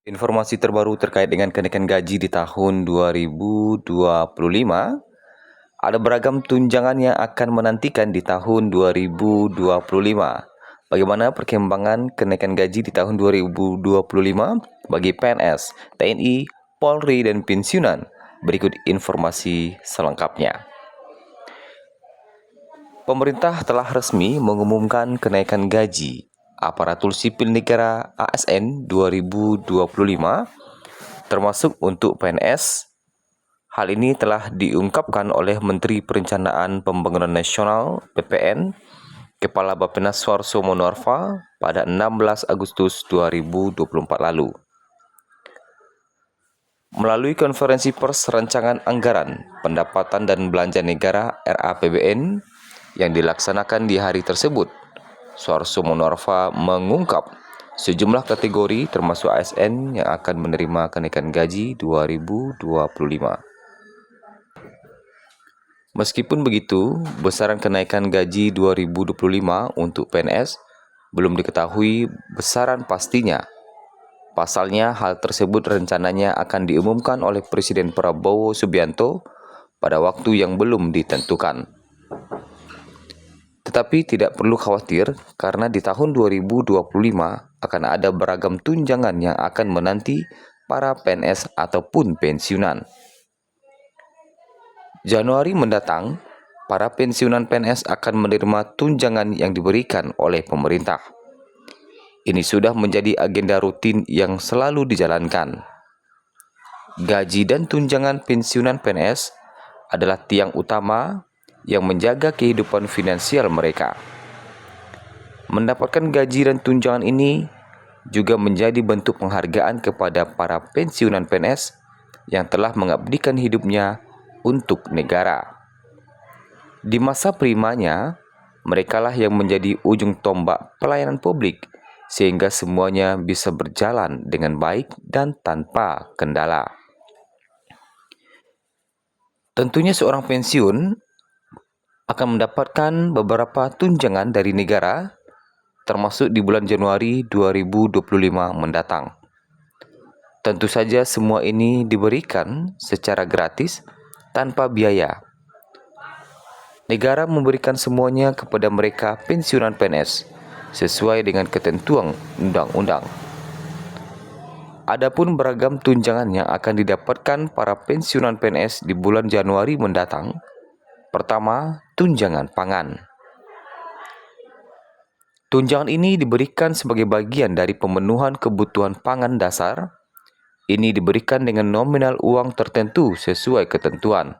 Informasi terbaru terkait dengan kenaikan gaji di tahun 2025, ada beragam tunjangan yang akan menantikan di tahun 2025. Bagaimana perkembangan kenaikan gaji di tahun 2025 bagi PNS, TNI, Polri, dan pensiunan? Berikut informasi selengkapnya. Pemerintah telah resmi mengumumkan kenaikan gaji aparatur sipil negara ASN 2025, termasuk untuk PNS. Hal ini telah diungkapkan oleh Menteri Perencanaan Pembangunan Nasional (PPN), Kepala Bappenas Suarso Monoarfa pada 16 Agustus 2024 lalu. Melalui konferensi pers Rancangan Anggaran Pendapatan dan Belanja Negara (RAPBN) yang dilaksanakan di hari tersebut, Suarso Monoarfa mengungkap sejumlah kategori termasuk ASN yang akan menerima kenaikan gaji 2025. Meskipun begitu, besaran kenaikan gaji 2025 untuk PNS belum diketahui besaran pastinya. Pasalnya, hal tersebut rencananya akan diumumkan oleh Presiden Prabowo Subianto pada waktu yang belum ditentukan. Tetapi tidak perlu khawatir karena di tahun 2025 akan ada beragam tunjangan yang akan menanti para PNS ataupun pensiunan. Januari mendatang, para pensiunan PNS akan menerima tunjangan yang diberikan oleh pemerintah. Ini sudah menjadi agenda rutin yang selalu dijalankan. Gaji dan tunjangan pensiunan PNS adalah tiang utama yang menjaga kehidupan finansial mereka. Mendapatkan gaji dan tunjangan ini juga menjadi bentuk penghargaan kepada para pensiunan PNS yang telah mengabdikan hidupnya untuk negara. Di masa primanya, merekalah yang menjadi ujung tombak pelayanan publik sehingga semuanya bisa berjalan dengan baik dan tanpa kendala. Tentunya seorang pensiun akan mendapatkan beberapa tunjangan dari negara, termasuk di bulan Januari 2025 mendatang. Tentu saja semua ini diberikan secara gratis tanpa biaya. Negara memberikan semuanya kepada mereka pensiunan PNS sesuai dengan ketentuan undang-undang. Adapun beragam tunjangan yang akan didapatkan para pensiunan PNS di bulan Januari mendatang. Pertama, tunjangan pangan. Tunjangan ini diberikan sebagai bagian dari pemenuhan kebutuhan pangan dasar. Ini diberikan dengan nominal uang tertentu sesuai ketentuan.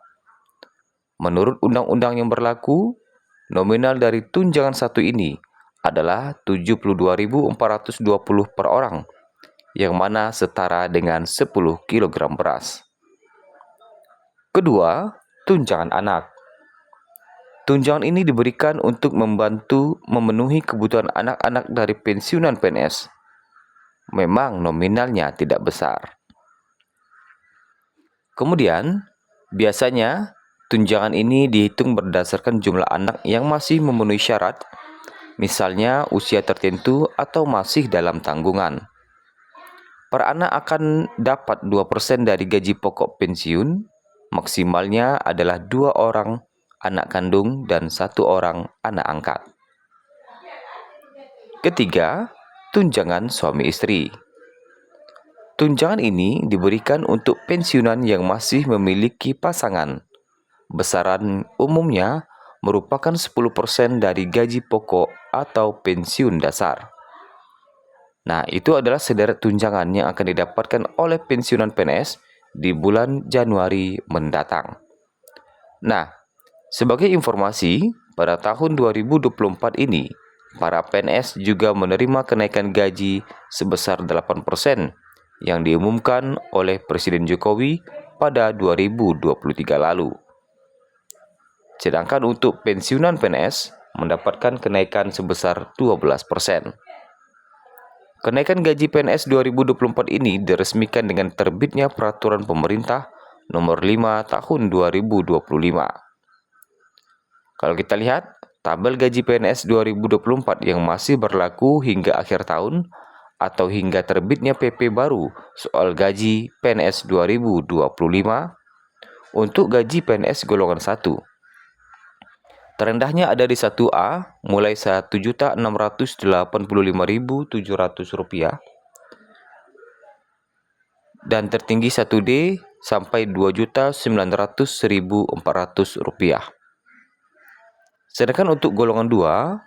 Menurut undang-undang yang berlaku, nominal dari tunjangan satu ini adalah 72.420 per orang, yang mana setara dengan 10 kg beras. Kedua, tunjangan anak. Tunjangan ini diberikan untuk membantu memenuhi kebutuhan anak-anak dari pensiunan PNS. Memang nominalnya tidak besar. Kemudian, biasanya tunjangan ini dihitung berdasarkan jumlah anak yang masih memenuhi syarat, misalnya usia tertentu atau masih dalam tanggungan. Per anak akan dapat 2% dari gaji pokok pensiun, maksimalnya adalah 2 orang anak kandung dan 1 orang anak angkat. Ketiga, tunjangan suami istri. Tunjangan ini diberikan untuk pensiunan yang masih memiliki pasangan. Besaran umumnya merupakan 10% dari gaji pokok atau pensiun dasar. Nah, itu adalah sederet tunjangan yang akan didapatkan oleh pensiunan PNS di bulan Januari mendatang. Nah, sebagai informasi, pada tahun 2024 ini, para PNS juga menerima kenaikan gaji sebesar 8% yang diumumkan oleh Presiden Jokowi pada 2023 lalu. Sedangkan untuk pensiunan PNS mendapatkan kenaikan sebesar 12%. Kenaikan gaji PNS 2024 ini diresmikan dengan terbitnya Peraturan Pemerintah Nomor 5 Tahun 2025. Kalau kita lihat, tabel gaji PNS 2024 yang masih berlaku hingga akhir tahun atau hingga terbitnya PP baru soal gaji PNS 2025 untuk gaji PNS golongan 1. Terendahnya ada di 1A mulai Rp1.685.700 dan tertinggi 1D sampai Rp2.900.400. Sedangkan untuk golongan 2,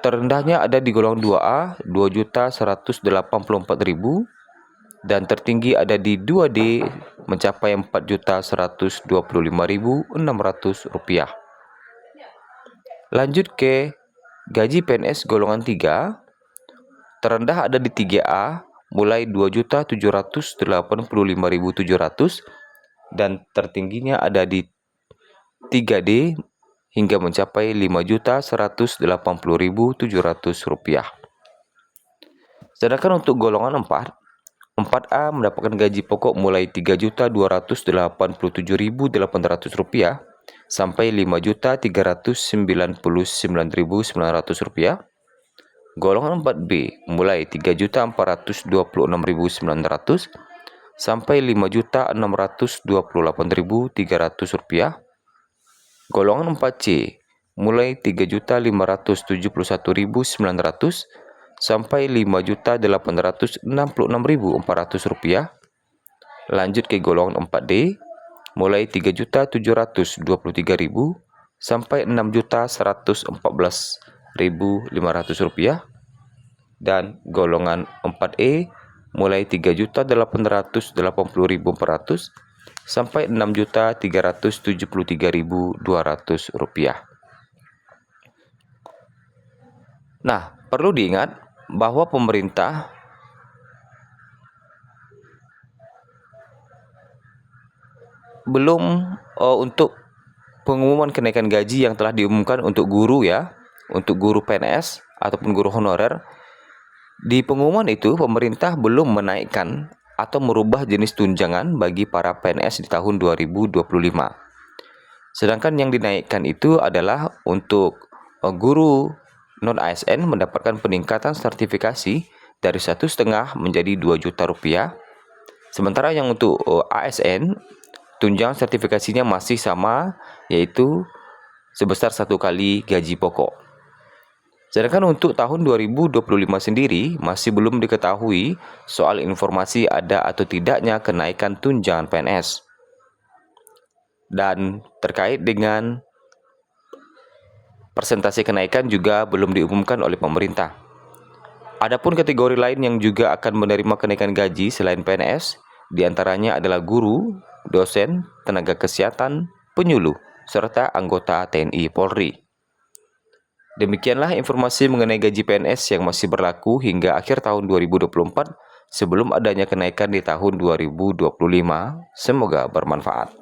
terendahnya ada di golongan 2A Rp2.184.000 dan tertinggi ada di 2D mencapai Rp4.125.600. Lanjut ke gaji PNS golongan 3, terendah ada di 3A mulai Rp2.785.700 dan tertingginya ada di 3D hingga mencapai Rp5.180.700. Sedangkan untuk golongan 4, 4A mendapatkan gaji pokok mulai Rp3.287.800 sampai Rp5.399.900. Golongan 4B mulai Rp3.426.900 sampai Rp5.628.300. Golongan 4C mulai Rp3.571.900 sampai Rp5.866.400. Lanjut ke golongan 4D mulai Rp3.723.000 sampai Rp6.114.500 dan golongan 4E mulai Rp3.880.400 sampai Rp6.373.200. Nah, perlu diingat bahwa pemerintah belum untuk pengumuman kenaikan gaji yang telah diumumkan untuk guru ya, untuk guru PNS ataupun guru honorer. Di pengumuman itu pemerintah belum menaikkan atau merubah jenis tunjangan bagi para PNS di tahun 2025. Sedangkan yang dinaikkan itu adalah untuk guru non-ASN mendapatkan peningkatan sertifikasi dari 1,5 menjadi Rp2 juta. Sementara yang untuk ASN, tunjangan sertifikasinya masih sama, yaitu sebesar 1 kali gaji pokok. Sedangkan untuk tahun 2025 sendiri masih belum diketahui soal informasi ada atau tidaknya kenaikan tunjangan PNS. Dan terkait dengan persentase kenaikan juga belum diumumkan oleh pemerintah. Adapun kategori lain yang juga akan menerima kenaikan gaji selain PNS, diantaranya adalah guru, dosen, tenaga kesehatan, penyuluh, serta anggota TNI Polri. Demikianlah informasi mengenai gaji PNS yang masih berlaku hingga akhir tahun 2024 sebelum adanya kenaikan di tahun 2025. Semoga bermanfaat.